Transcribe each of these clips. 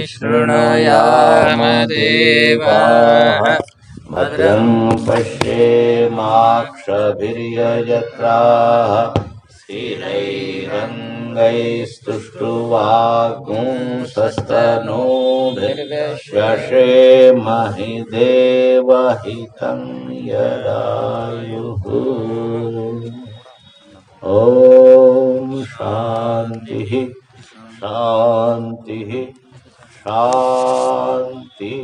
शृणुयाम देवाः भद्रं पश्येमाक्षभिर्यजत्राः स्थिरैरङ्गैस्तुष्टुवागुंसस्तनूभिर्व्यशेमहि देवहितं यदायुः। ॐ शान्तिः शांति शांति।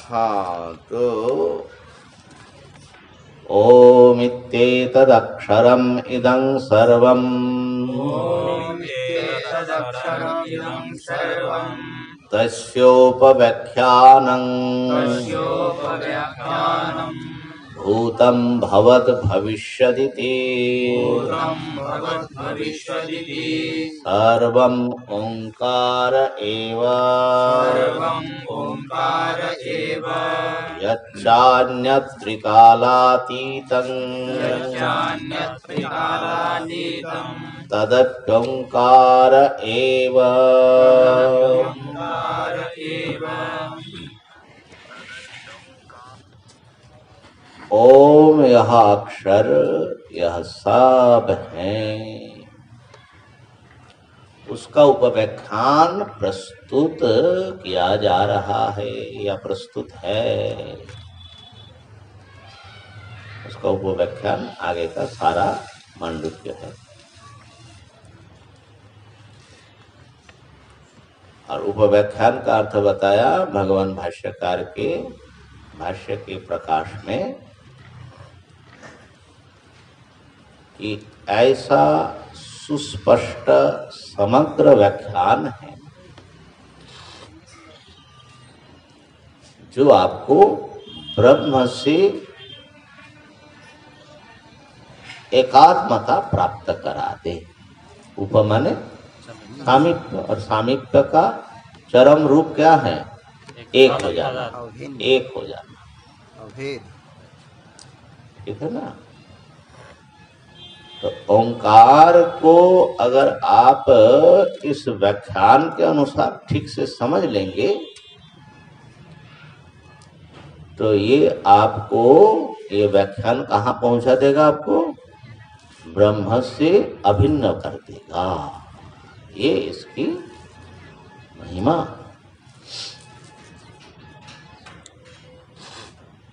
हाँ, तो ओमित्येतदक्षरम् इदं सर्वम् तस्योपव्याख्यानम् भूतं भवत् भविष्यदिति सर्वम् ओंकार एव यच्चान्यत् त्रिकालातीतं तदप्योंकार एव। ओम यह अक्षर यह सब है, उसका उपव्याख्यान प्रस्तुत किया जा रहा है या प्रस्तुत है। उसका उपव्याख्यान आगे का सारा मांडुक्य है। और उपव्याख्यान का अर्थ बताया भगवान भाष्यकार के भाष्य के प्रकाश में कि ऐसा सुस्पष्ट समग्र व्याख्यान है जो आपको ब्रह्म से एकात्मता प्राप्त करा दे। उपमाने सामीप्य, और सामीप्य का चरम रूप क्या है? एक हो जाना, एक हो जाना, ठीक है ना। तो ओंकार को अगर आप इस व्याख्यान के अनुसार ठीक से समझ लेंगे तो ये आपको, ये व्याख्यान कहाँ पहुंचा देगा? आपको ब्रह्म से अभिन्न कर देगा। ये इसकी महिमा।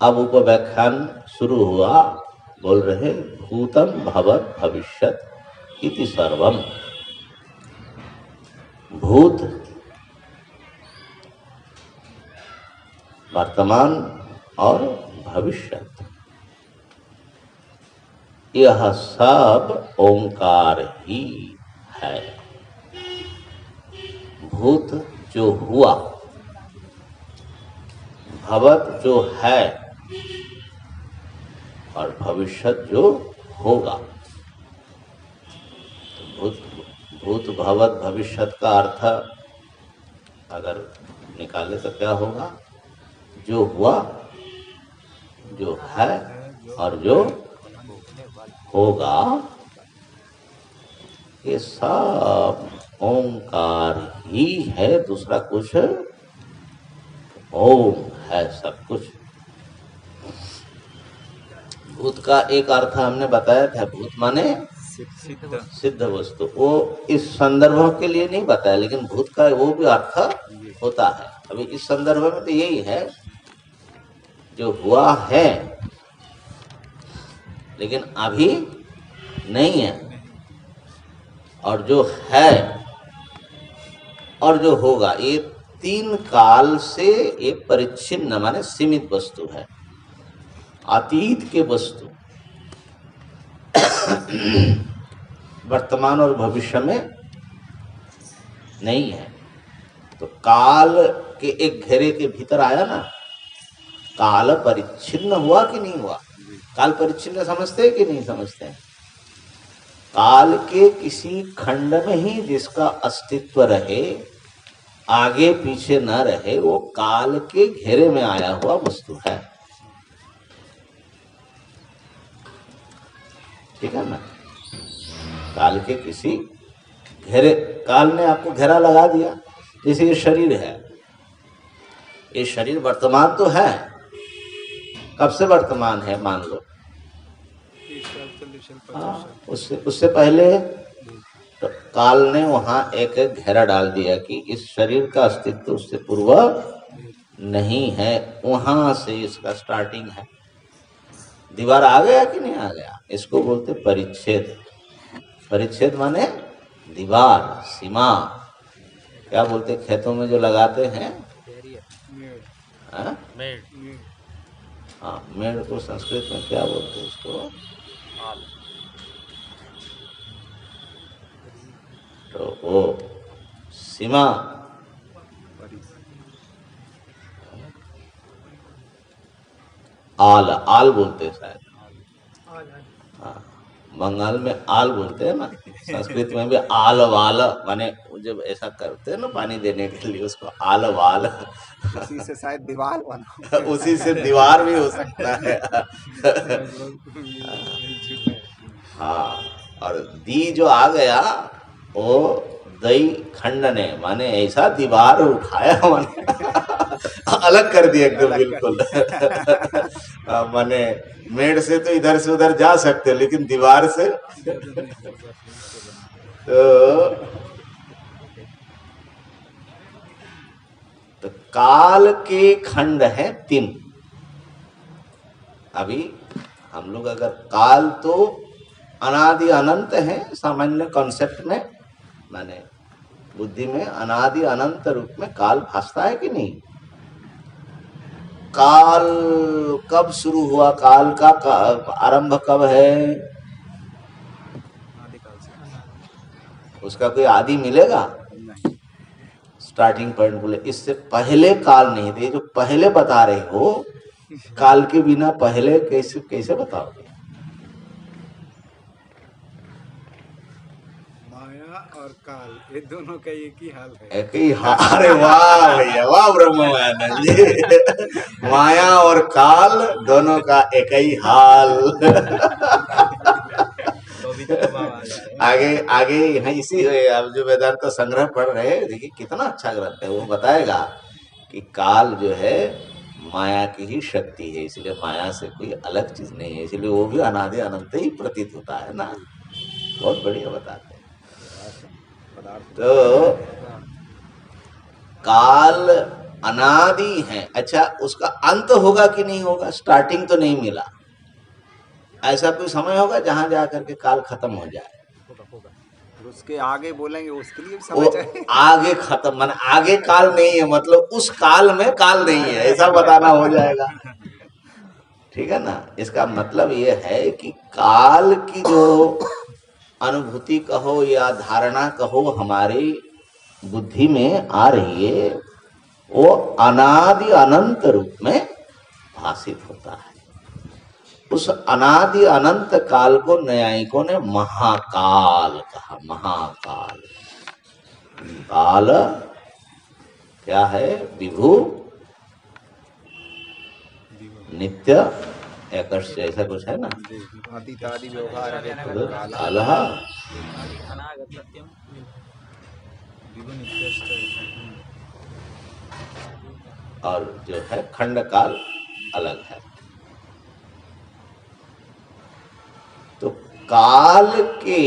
अब उपव्याख्यान शुरू हुआ, बोल रहे भूतम भवत् भविष्यत् इति सर्वम। भूत वर्तमान और भविष्यत, यह सब ओंकार ही है। भूत जो हुआ, भवत जो है, और भविष्यत जो होगा। भूत भवत भविष्यत का अर्थ अगर निकाले तो क्या होगा? जो हुआ, जो है और जो होगा, ये सब ओंकार ही है। दूसरा कुछ ओम है सब कुछ। भूत का एक अर्थ हमने बताया था, भूत माने सिद्ध वस्तु। वो इस संदर्भ के लिए नहीं बताया, लेकिन भूत का वो भी अर्थ होता है। अभी इस संदर्भ में तो यही है, जो हुआ है लेकिन अभी नहीं है, और जो है और जो होगा, ये तीन काल से एक परिच्छिन्न माने सीमित वस्तु है, अतीत के वस्तु। वर्तमान और भविष्य में नहीं है। तो काल के एक घेरे के भीतर आया ना, काल परिच्छिन्न हुआ कि नहीं हुआ? काल परिच्छिन्न समझते हैं कि नहीं समझते हैं? काल के किसी खंड में ही जिसका अस्तित्व रहे, आगे पीछे न रहे, वो काल के घेरे में आया हुआ वस्तु है। ठीक है ना। काल के किसी घेरे, काल ने आपको घेरा लगा दिया। जैसे ये शरीर है, ये शरीर वर्तमान तो है, कब से वर्तमान है मान लो, उससे पहले तो काल ने वहां एक घेरा डाल दिया कि इस शरीर का अस्तित्व उससे पूर्व नहीं है, वहां से इसका स्टार्टिंग है। दीवार आ गया कि नहीं आ गया, इसको बोलते परिच्छेद। परिच्छेद माने दीवार, सीमा। क्या बोलते खेतों में जो लगाते हैं, हाँ, मेड़ को संस्कृत में क्या बोलते हैं उसको, तो वो सीमा, आल, आल बोलते हैं शायद, हाँ, बंगाल में आल बोलते हैं ना, संस्कृत में भी आल वाल, माने जब ऐसा करते हैं ना पानी देने के लिए, उसको आल वाल, उसी से शायद दीवार बना उसी से दीवार भी हो सकता है। हाँ, और दी जो आ गया वो दई खंडने, माने ऐसा दीवार उठाया, माने अलग कर दिया एकदम बिल्कुल। माने मेड़ से तो इधर से उधर जा सकते हो, लेकिन दीवार से तो काल के खंड है 3। अभी हम लोग अगर काल तो अनादि अनंत है सामान्य कॉन्सेप्ट में, माने बुद्धि में अनादि अनंत रूप में काल भासता है कि नहीं। काल कब शुरू हुआ, काल का आरंभ कब है, उसका कोई आदि मिलेगा, स्टार्टिंग पॉइंट बोले, इससे पहले काल नहीं थे। जो पहले बता रहे हो, काल के बिना पहले कैसे बताओगे। और काल, ये दोनों का एक ही हाल है, एक ही हाल। अरे वाह भैया, वाह ब्रह्मानंद जी, माया और काल दोनों का एक ही हाल। आगे आगे यहाँ इसी अब जो वेदांत का संग्रह पढ़ रहे हैं, देखिए कितना अच्छा ग्रंथ है, वो बताएगा कि काल जो है माया की ही शक्ति है, इसलिए माया से कोई अलग चीज नहीं है, इसलिए वो भी अनादि अनंत ही प्रतीत होता है ना। बहुत बढ़िया बताते हैं। तो काल अनादि है, अच्छा उसका अंत होगा कि नहीं होगा, स्टार्टिंग तो नहीं मिला। ऐसा कोई समय होगा जहां जाकर के काल खत्म हो जाए, उसके आगे बोलेंगे उसके लिए भी समय चाहिए। आगे खत्म माने आगे काल नहीं है, मतलब उस काल में काल नहीं है, ऐसा बताना हो जाएगा। ठीक है ना। इसका मतलब ये है कि काल की जो अनुभूति कहो या धारणा कहो हमारी बुद्धि में आ रही है, वो अनादि अनंत रूप में भाषित होता है। उस अनादि अनंत काल को न्यायिकों ने महाकाल कहा। महाकाल, काल क्या है, विभु नित्य एकस्य, ऐसा कुछ है ना, अतीतादि व्यवहार और जो है खंड काल अलग है। तो काल के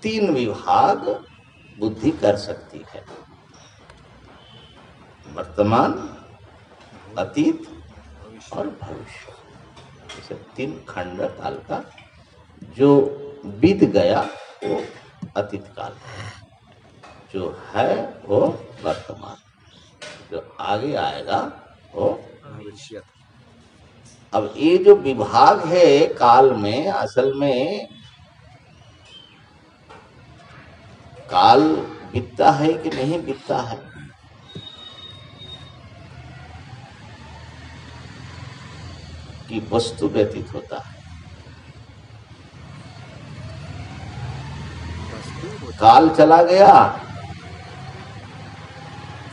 3 विभाग बुद्धि कर सकती है, वर्तमान, अतीत और भविष्य। जैसे 3 खंड काल का, जो बीत गया वो अतीत काल है, जो है वो वर्तमान, जो आगे आएगा वो भविष्य। अब ये जो विभाग है काल में, असल में काल बीतता है कि नहीं बीतता है, कि वस्तु व्यतीत होता है। काल चला गया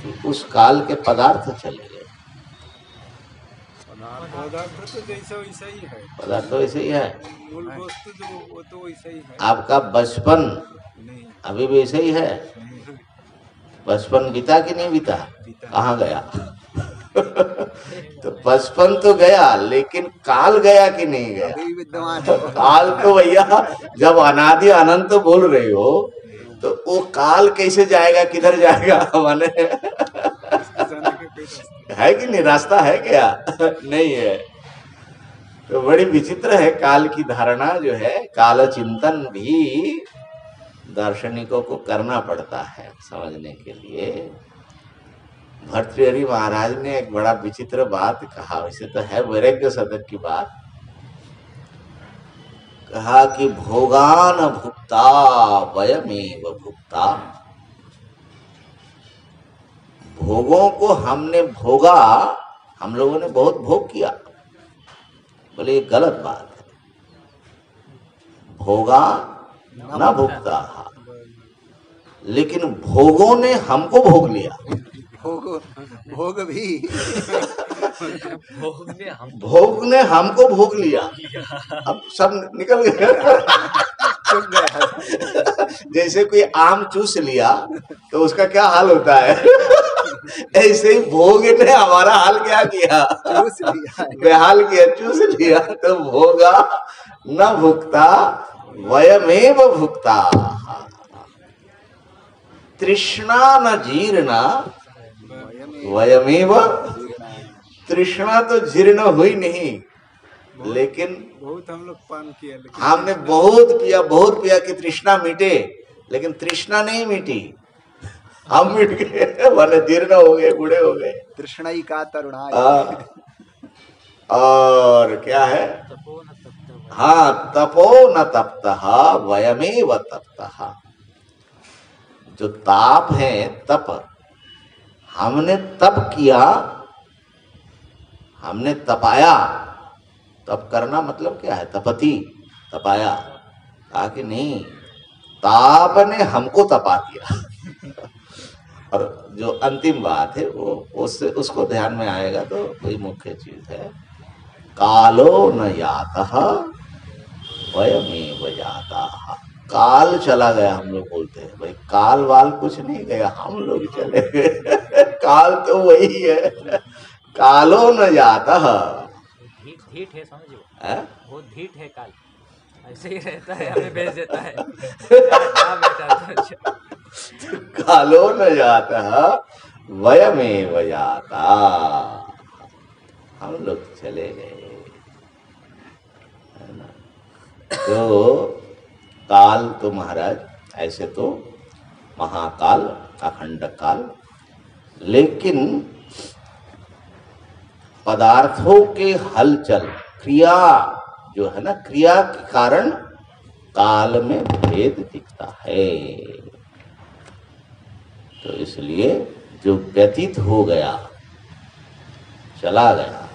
कि उस काल के पदार्थ चले गए। पदार्थ तो जैसा वैसा ही है, पदार्थ तो ऐसे ही है। मूल वस्तु जो वो तो वैसा ही है। आपका बचपन नहीं अभी भी ऐसे ही है। नहीं बचपन बीता कि नहीं बीता? बीता। कहाँ गया? तो बचपन तो गया, लेकिन काल गया कि नहीं गया? अभी विद्यमान है। काल तो भैया जब अनादि अनंत बोल रहे हो तो वो काल कैसे जाएगा, किधर जाएगा? माने जाने का कोई रास्ता है कि नहीं? रास्ता है क्या? नहीं है। तो बड़ी विचित्र है काल की धारणा जो है। काल चिंतन भी दार्शनिकों को करना पड़ता है समझने के लिए। भर्तृहरि महाराज ने एक बड़ा विचित्र बात कहा, वैसे तो है वैराग्य सदक की बात। कहा कि भोगान भुक्ता वयमेव भुक्ता। भोगों को हमने भोगा, हम लोगों ने बहुत भोग किया। बोले ये गलत बात है। भोगा न भुक्ता, लेकिन भोगों ने हमको भोग लिया। भोग भी भोग ने हमको भोग लिया। अब सब निकल गया। चुप गया। जैसे कोई आम चूस लिया तो उसका क्या हाल होता है, ऐसे ही भोग ने हमारा हाल क्या किया, चूस लिया। बेहाल किया, चूस लिया। तो भोगा न भुक्ता वयमेव भुक्ता। तृष्णा न जीर्णा वयमेव। तृष्णा तो जीर्ण हुई नहीं, लेकिन बहुत हम लोग पान किया, लेकिन हमने बहुत पिया कि तृष्णा मिटे, लेकिन तृष्णा नहीं मिटी। हम मिट गए, वरना जीर्ण हो गए, बूढ़े हो गए। तृष्णाई का तरुणाई। और क्या है? हाँ, तपो न तप्तः वयमेव तप्तः। जो ताप है, तप, हमने तप किया, हमने तपाया। तप करना मतलब क्या है? तपति, तपाया। कहा कि नहीं, ताप ने हमको तपा दिया। और जो अंतिम बात है वो उसको ध्यान में आएगा तो कोई मुख्य चीज है, कालो न यातः वयमेव याताः। काल चला गया, हम लोग बोलते हैं भाई काल वाल कुछ नहीं गया, हम लोग चले गए। काल तो वही है। कालो न जातः। ढीठ है, समझो वो ढीठ है काल, ऐसे ही रहता है, हमें भेज देता है। क्या बेटा, कालो न जातः वयमेव याता। हम लोग चले गए, है ना? तो काल तो महाराज ऐसे तो महाकाल, अखंड काल, लेकिन पदार्थों के हलचल, क्रिया जो है ना, क्रिया के कारण काल में भेद दिखता है। तो इसलिए जो व्यतीत हो गया, चला गया,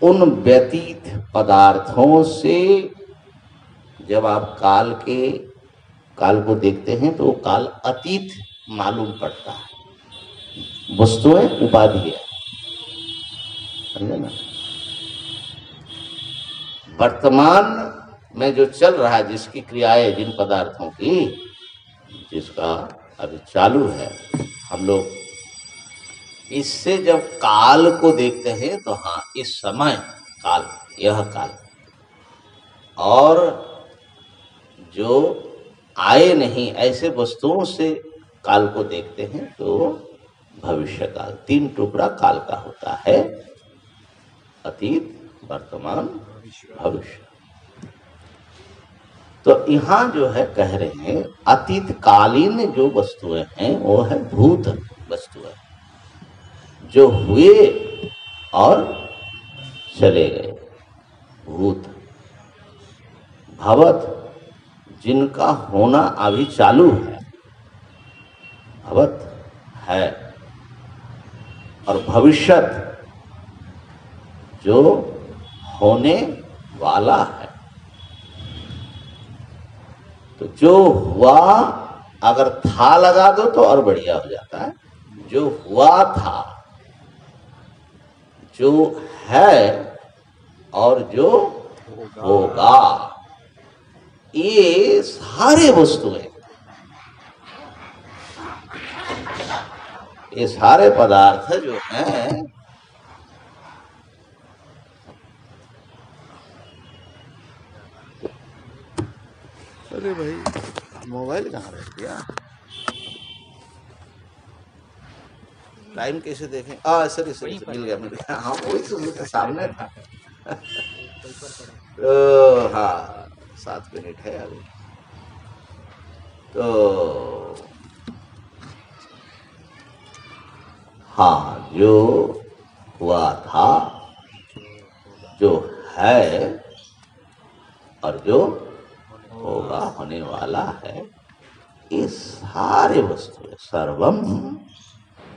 उन व्यतीत पदार्थों से जब आप काल को देखते हैं तो वो काल अतीत मालूम पड़ता है। वस्तुएं उपाधि है, समझे ना? वर्तमान में जो चल रहा है, जिसकी क्रियाएं, जिन पदार्थों की, जिसका अभी चालू है, हम लोग इससे जब काल को देखते हैं तो हाँ, इस समय काल, यह काल, और जो आए नहीं ऐसे वस्तुओं से काल को देखते हैं तो भविष्य काल। 3 टुकड़ा काल का होता है, अतीत, वर्तमान, भविष्य। तो यहाँ जो है कह रहे हैं अतीत कालीन जो वस्तुएं हैं वो है भूत वस्तुएं, जो हुए और चले गए, भूत। भवत, जिनका होना अभी चालू है, भवत है। और भविष्यत, जो होने वाला है। तो जो हुआ अगर था लगा दो तो और बढ़िया हो जाता है। जो हुआ था जो है और जो होगा, ये सारे वस्तुएं, ये सारे पदार्थ जो हैं अरे भाई मोबाइल कहाँ रख दिया? टाइम कैसे देखें? सॉरी सॉरी मिल गया। हाँ वही तो मेरे सामने था। तो हाँ 7 मिनट है अभी। तो हाँ, जो हुआ था, जो है और जो होगा, होने वाला है, ये सारे वस्तु सर्वम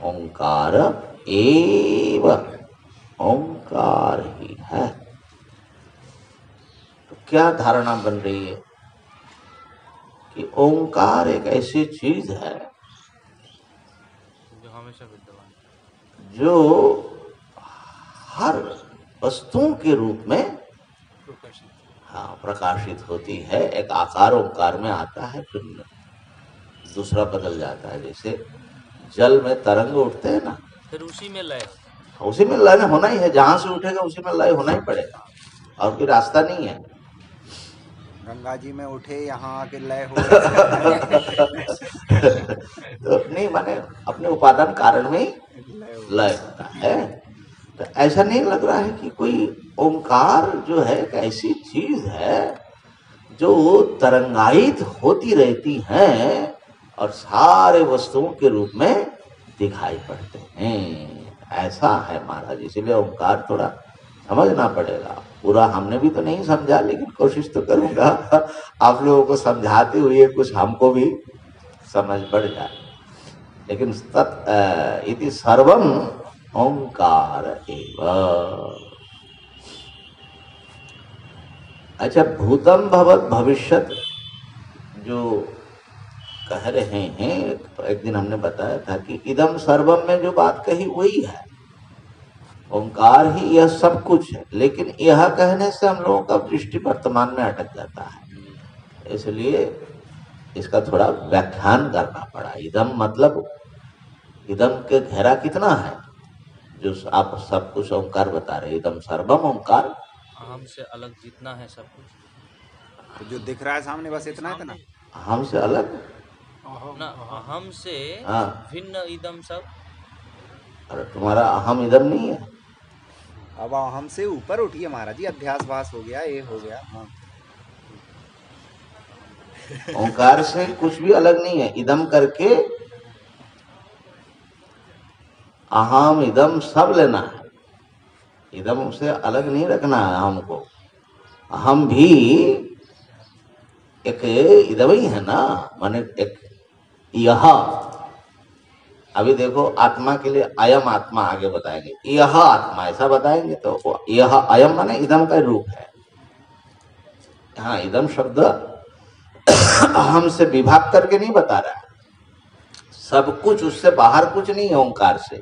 ओंकार एव, ओंकार ही है। तो क्या धारणा बन रही है कि ओंकार एक ऐसी चीज है जो हमेशा विद्यमान, जो हर वस्तुओं के रूप में हाँ प्रकाशित होती है। एक आकार ओंकार में आता है, फिर दूसरा बदल जाता है। जैसे जल में तरंग उठते हैं ना, फिर उसी में लय, उसी में लय होना ही है। जहां से उठेगा उसी में लय होना ही पड़ेगा, और कोई रास्ता नहीं है। गंगा जी में उठे, यहाँ आके लय हो तो नहीं, माने अपने उपादान कारण में ही लय होता है। तो ऐसा नहीं लग रहा है कि कोई ओंकार जो है एक ऐसी चीज है जो तरंगायित होती रहती हैं और सारे वस्तुओं के रूप में दिखाई पड़ते हैं। ऐसा है महाराज, इसलिए ओंकार थोड़ा समझना पड़ेगा। पूरा हमने भी तो नहीं समझा, लेकिन कोशिश तो करूंगा आप लोगों को समझाते हुए कुछ हमको भी समझ पड़ जाए। लेकिन इति सर्वम ओंकार एव। अच्छा, भूतम भवत भविष्यत जो कह रहे हैं, एक दिन हमने बताया था कि इदम सर्वम में जो बात कही वही है, ओंकार ही यह सब कुछ है। लेकिन यह कहने से हम लोगों का दृष्टि वर्तमान में अटक जाता है, इसलिए इसका थोड़ा व्याख्यान करना पड़ा। इदम मतलब इदम के घेरा कितना है, जो आप सब कुछ ओंकार बता रहे। इदम सर्वम ओंकार, अहम से अलग जितना है सब कुछ, तो जो दिख रहा है सामने बस इतना है ना, हमसे अलग ना अहम से हाँ। भिन्न इदम सब। अरे तुम्हारा अहम इदम नहीं है। अब हमसे ऊपर उठिए महाराज जी, अध्यास भास हो गया, ये हो गया। हाँ। ओंकार से कुछ भी अलग नहीं है। इदम करके अहम इदम सब लेना है, इदम से अलग नहीं रखना है हमको। हम भी एक इदम ही है ना, माने एक यह। अभी देखो आत्मा के लिए अयम आत्मा आगे बताएंगे, यह आत्मा ऐसा बताएंगे तो यह अयम माने इदम का रूप है। हाँ, इदम शब्द अहम से विभाग करके नहीं बता रहा है, सब कुछ, उससे बाहर कुछ नहीं है ओंकार से,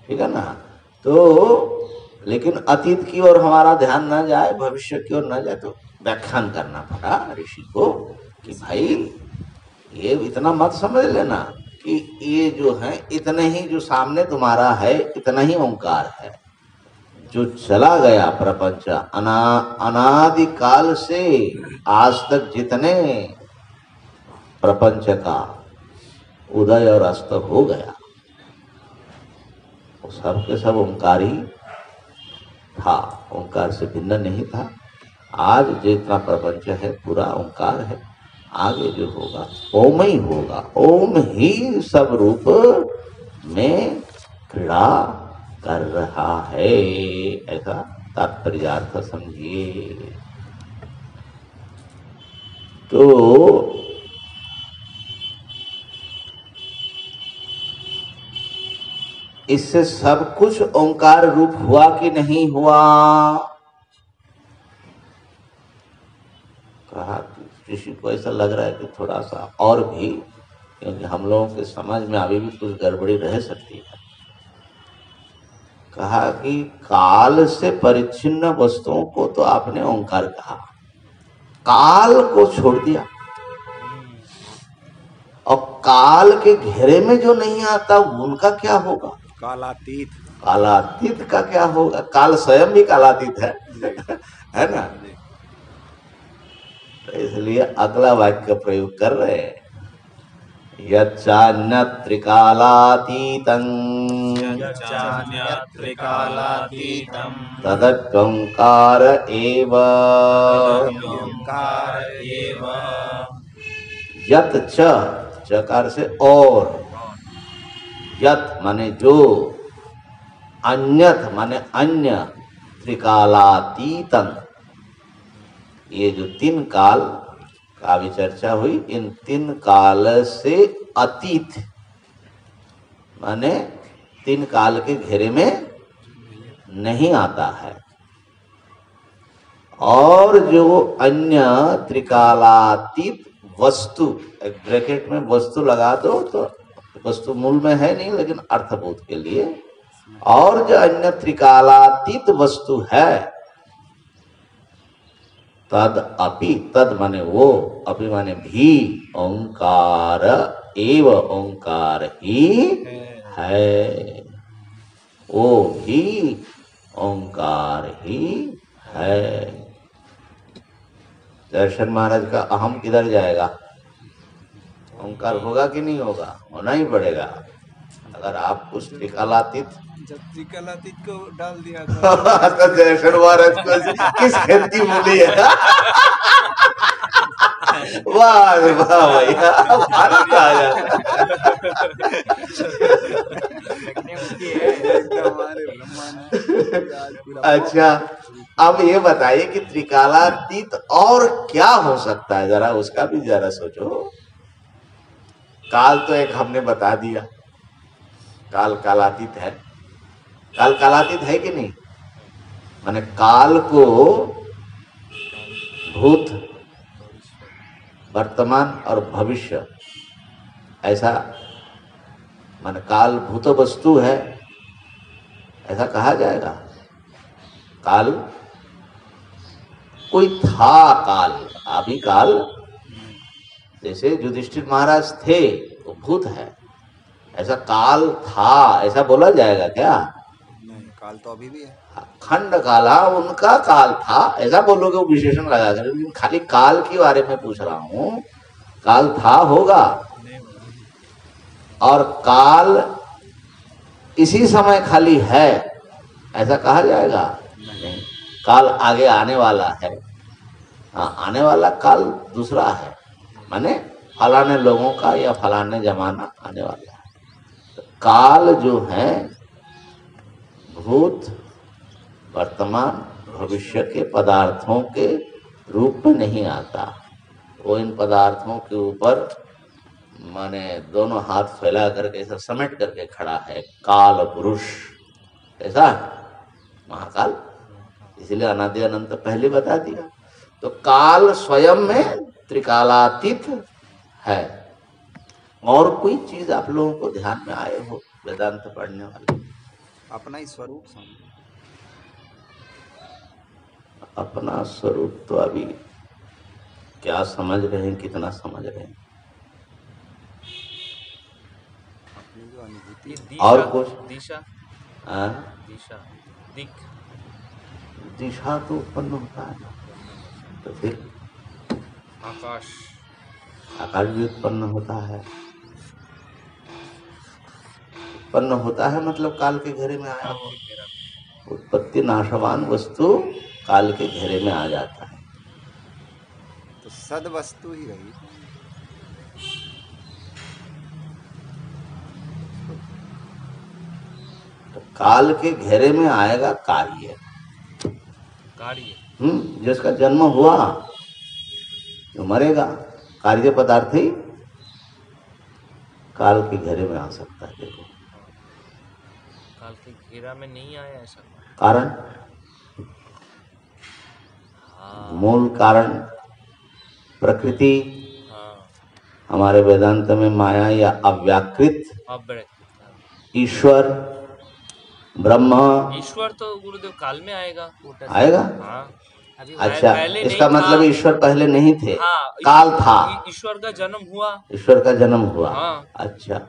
ठीक है ना। तो लेकिन अतीत की ओर हमारा ध्यान न जाए, भविष्य की ओर न जाए, तो व्याख्यान करना पड़ा ऋषि को कि भाई ये इतना मत समझ लेना कि ये जो है इतने ही, जो सामने तुम्हारा है इतना ही ओंकार है। जो चला गया प्रपंच अनादि काल से आज तक, जितने प्रपंच का उदय और अस्त हो गया, वो सब के सब ओंकार ही था, ओंकार से भिन्न नहीं था। आज जितना प्रपंच है पूरा ओंकार है, आगे जो होगा ओम ही होगा। ओम ही सब रूप में क्रीड़ा कर रहा है, ऐसा तात्पर्यार्थ समझिए। तो इससे सब कुछ ओंकार रूप हुआ कि नहीं हुआ? कहा किसी को ऐसा लग रहा है कि थोड़ा सा और भी, क्योंकि हम लोगों के समझ में अभी भी कुछ गड़बड़ी रह सकती है। कहा कि काल से परिच्छिन्न वस्तुओं को तो आपने ओंकार कहा, काल को छोड़ दिया, और काल के घेरे में जो नहीं आता उनका क्या होगा? कालातीत। कालातीत का क्या होगा? काल स्वयं भी कालातीत है है ना? तो इसलिए अगला वाक्य प्रयोग कर रहे हैं, यच्चान्यत्रिकालातीतं त्रिकालातीतं तदोंकार एव। ओंकार एव। यत च, चकार से और, यत माने जो, अन्यत माने अन्य, त्रिकालातीतं, ये जो तीन काल का भी चर्चा हुई, इन तीन काल से अतीत माने तीन काल के घेरे में नहीं आता है। और जो अन्य त्रिकालातीत वस्तु, एक ब्रैकेट में वस्तु लगा दो तो वस्तु मूल में है नहीं लेकिन अर्थबोध के लिए, और जो अन्य त्रिकालातीत वस्तु है, तद अपि, तद माने वो, अपि माने भी, ओंकार एव, ओंकार ही है, वो भी ओंकार ही है। दर्शन महाराज का अहम किधर जाएगा? ओंकार होगा कि नहीं होगा? होना ही पड़ेगा। अगर आप कुछ त्रिकालातीत जब त्रिकालातीत को डाल दिया था तो दर्शन महाराज को किस खेती बोली है? वाह वाह भैया, भारत आ गया। हमारे ब्रह्मांड अच्छा, अब ये बताइए कि त्रिकालातीत और क्या हो सकता है, जरा उसका भी जरा सोचो। काल तो एक हमने बता दिया, काल कालातीत है। काल कालातीत है कि नहीं? माने काल को भूत, वर्तमान और भविष्य, ऐसा माने काल भूत वस्तु है, ऐसा कहा जाएगा। काल कोई था, काल अभी काल, जैसे युधिष्ठिर महाराज थे वो भूत है, ऐसा काल था ऐसा बोला जाएगा क्या? नहीं, काल तो अभी भी है। खंड काला उनका काल था ऐसा बोलोगे, वो विशेषण लगा कर, लेकिन खाली काल के बारे में पूछ रहा हूं। काल था होगा, और काल इसी समय खाली है ऐसा कहा जाएगा? नहीं, काल आगे आने वाला है। हाँ, आने वाला काल दूसरा है, माने फलाने लोगों का या फलाने जमाना आने वाला है। तो काल जो है भूत, वर्तमान, भविष्य के पदार्थों के रूप में नहीं आता। वो इन पदार्थों के ऊपर माने दोनों हाथ फैला करके ऐसा समेट करके खड़ा है, काल पुरुष। ऐसा महाकाल, इसलिए अनादि अनंत पहले बता दिया। तो काल स्वयं में त्रिकालातीत है। और कोई चीज आप लोगों को ध्यान में आए हो वेदांत पढ़ने वाले? अपना ही स्वरूप समझो। अपना स्वरूप तो अभी क्या समझ रहे हैं, कितना समझ रहे हैं? अपनी जो अनुभूति ये है। दिशा, और कुछ? दिशा, हाँ? दिशा, दिक, दिशा तो उत्पन्न होता है, तो फिर आकाश, आकाश भी उत्पन्न होता है। उत्पन्न होता है मतलब काल के घेरे में आया हो। उत्पत्ति नाशवान वस्तु काल के घेरे में आ जाता है। तो सद वस्तु ही रही। तो काल के घेरे में आएगा कार्य, कार्य, जिसका जन्म हुआ जो मरेगा, कार्य पदार्थ ही काल के घेरे में आ सकता है। देखो काल के घेरा में नहीं आया ऐसा। कारण, हाँ, मूल कारण प्रकृति, हाँ, हमारे वेदांत में माया या अव्याकृत अब ईश्वर, ब्रह्म ईश्वर तो गुरुदेव काल में आएगा। आएगा। हाँ अभी अच्छा, पहले नहीं इसका था। मतलब ईश्वर पहले नहीं थे, हाँ काल था, ईश्वर का जन्म हुआ। ईश्वर का जन्म हुआ। हाँ। अच्छा,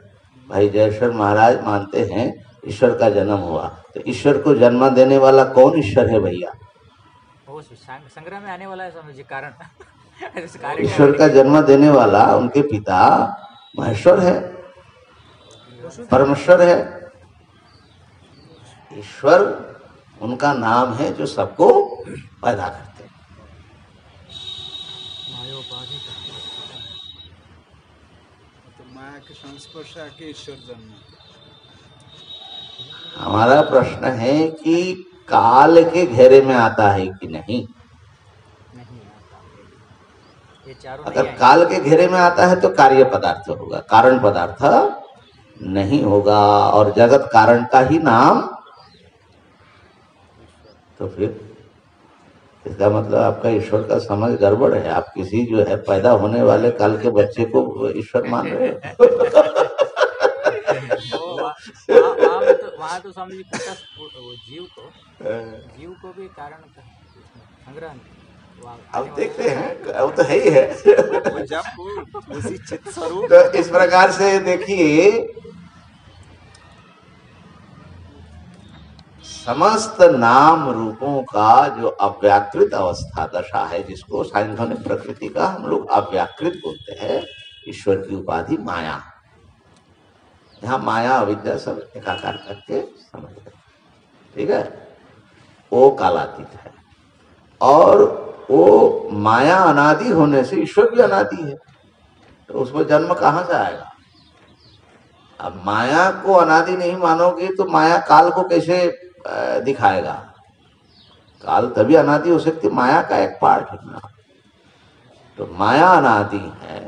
भाई जयेश्वर महाराज मानते हैं ईश्वर का जन्म हुआ, तो ईश्वर को जन्म देने वाला कौन ईश्वर है भैया? वो संग्रह में आने वाला है समझिए कारण। इस कार्य का ईश्वर का जन्म देने वाला उनके पिता महेश्वर है, परमेश्वर है। ईश्वर उनका नाम है जो सबको पैदा करते हैं। मायोपाधि का। तो माया के संस्पर्श आके ईश्वर जन्म। हमारा प्रश्न है कि काल के घेरे में आता है कि नहीं? नहीं आता। ये चारों अगर नहीं आएंगे। काल के घेरे में आता है तो कार्य पदार्थ होगा, कारण पदार्थ नहीं होगा, और जगत कारण का ही नाम। तो फिर इसका मतलब आपका ईश्वर का समझ गड़बड़ है। आप किसी जो है पैदा होने वाले काल के बच्चे को ईश्वर मान रहे हो। वहाँ तो स्वामी जी पूछा वो जीव को भी कारण संग्रह। अब देखते हैं, वो तो है ही है। जब उसी चित्त स्वरूप तो इस प्रकार से देखिए, समस्त नाम रूपों का जो अव्याकृत अवस्था दशा है, जिसको साइंटिफिक प्रकृति का हम लोग अव्याकृत बोलते हैं, ईश्वर की उपाधि माया। यहाँ माया अविद्या सब एकाकार करके समझ गए, ठीक है। वो कालातीत है, और वो माया अनादि होने से ईश्वर भी अनादि है, तो उसमें जन्म कहाँ से आएगा? अब माया को अनादि नहीं मानोगे तो माया काल को कैसे दिखाएगा? काल तभी अनादि हो सकती, माया का एक पार्ट है ना। तो माया अनादि है,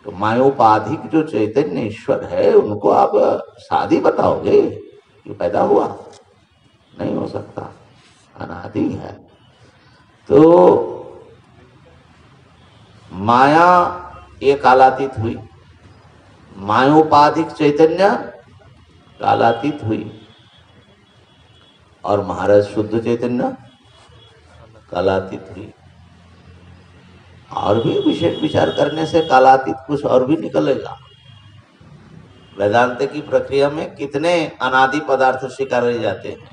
तो मायोपाधिक जो चैतन्य ईश्वर है उनको आप शादी बताओगे कि पैदा हुआ? नहीं हो सकता, अनादि है। तो माया ये कालातीत हुई, मायोपाधिक चैतन्य कालातीत हुई, और महाराज शुद्ध चैतन्य कालातीत हुई। और भी विशेष विचार करने से कालातीत कुछ और भी निकलेगा। वेदांत की प्रक्रिया में कितने अनादि पदार्थ स्वीकारे जाते हैं?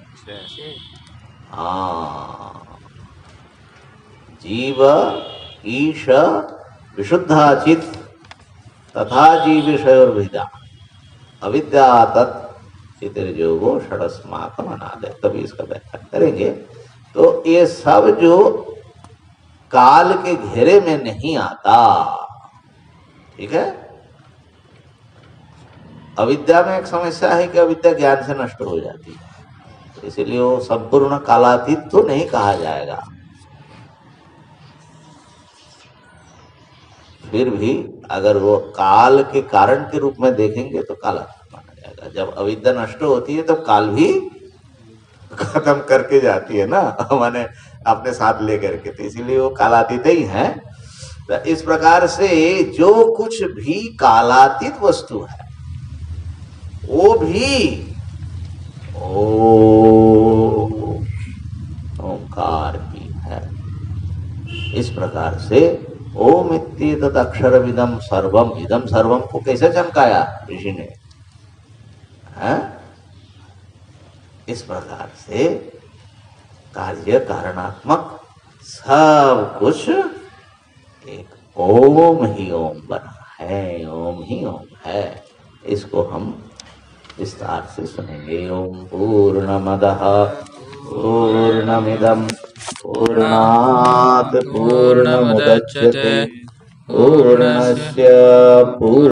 हाँ, जीव ईश विशुद्धाचित तथा जीव विषयोर्विदा अविद्या तत् चितिर्योगो षडस्माकम अनादय। तभी इसका व्याख्या करेंगे। तो ये सब जो काल के घेरे में नहीं आता, ठीक है। अविद्या में एक समस्या है कि अविद्या ज्ञान से नष्ट हो जाती है, तो इसीलिए वो संपूर्ण कालातीत तो नहीं कहा जाएगा। फिर भी अगर वो काल के कारण के रूप में देखेंगे तो कालातीत माना जाएगा। जब अविद्या नष्ट होती है तो काल भी खत्म करके जाती है ना, माने अपने साथ लेकर के, तो इसीलिए वो कालातीत ही है। तो इस प्रकार से जो कुछ भी कालातीत वस्तु है वो भी ओंकार ही है। इस प्रकार से ओम इत्येतत् अक्षरमिदं सर्वम, इदम सर्वम को कैसे चमकाया ऋषि ने, है? इस प्रकार से कार्य कारणात्मक सब कुछ एक ओम ही ओम बना है, ओम ही ओम है। इसको हम विस्तार से सुनेंगे। ओम पूर्णमदः पूर्णमिदं पूर्णात् पूर्णमुदच्यते पूर्णस्य पूर्ण